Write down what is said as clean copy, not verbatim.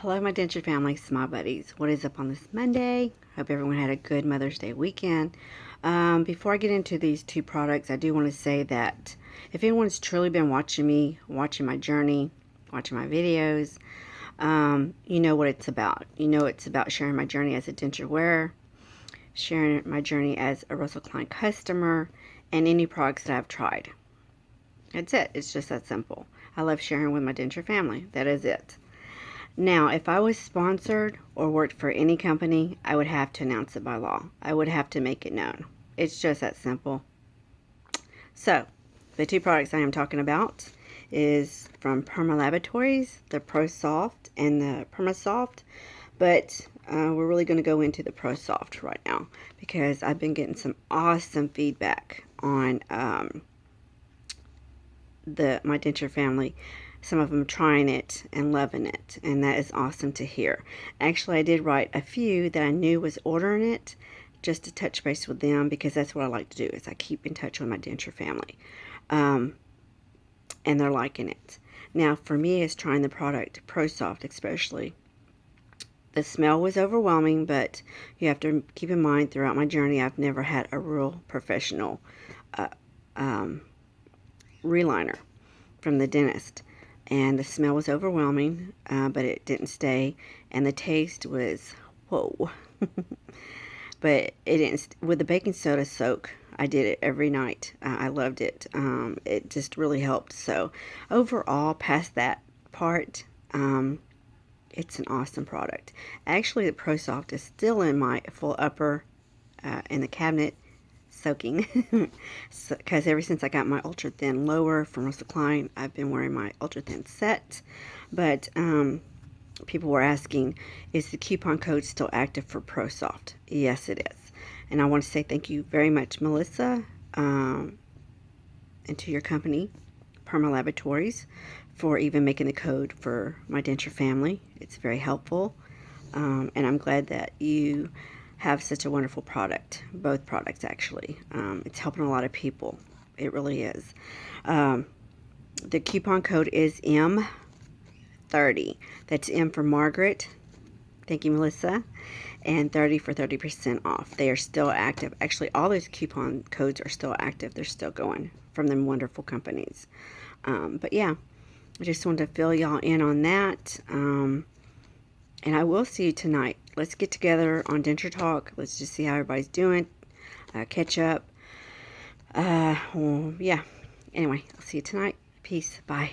Hello, my Denture family, smile buddies. What is up on this Monday? Hope everyone had a good Mother's Day weekend. Before I get into these two products, I do want to say that if anyone's truly been watching me, watching my journey, watching my videos, you know what it's about. You know it's about sharing my journey as a denture wearer, sharing my journey as a Russell Klein customer, and any products that I've tried. That's it. It's just that simple. I love sharing with my denture family. That is it. Now, if I was sponsored or worked for any company, I would have to announce it by law. I would have to make it known. It's just that simple. So, the two products I am talking about is from Perma Laboratories, the ProSoft and the PermaSoft. But we're really going to go into the ProSoft right now because I've been getting some awesome feedback on my denture family. Some of them trying it and loving it, and that is awesome to hear. Actually, I did write a few that I knew was ordering it just to touch base with them, because that's what I like to do, is I keep in touch with my denture family, and they're liking it. Now, for me, is trying the product, ProSoft especially. The smell was overwhelming, but you have to keep in mind, throughout my journey, I've never had a real professional reliner from the dentist. And the smell was overwhelming, but it didn't stay, and the taste was whoa. But it didn't. With the baking soda soak, I did it every night. I loved it. It just really helped. So overall, past that part, it's an awesome product. Actually, the ProSoft is still in my full upper in the cabinet, soaking, because ever since I got my ultra thin lower from Russell Klein, I've been wearing my ultra thin set. But people were asking, is the coupon code still active for ProSoft? Yes, it is. And I want to say thank you very much, Melissa, and to your company, Perma Laboratories, for even making the code for my denture family. It's very helpful, and I'm glad that you have such a wonderful product. Both products, actually. It's helping a lot of people. It really is. The coupon code is M30. That's M for Margaret. Thank you, Melissa. And 30 for 30% off. They are still active. Actually, all those coupon codes are still active. They're still going from them wonderful companies. But yeah, I just wanted to fill y'all in on that. And I will see you tonight. Let's get together on Denture Talk. Let's just see how everybody's doing. Catch up. Well, yeah. Anyway, I'll see you tonight. Peace. Bye.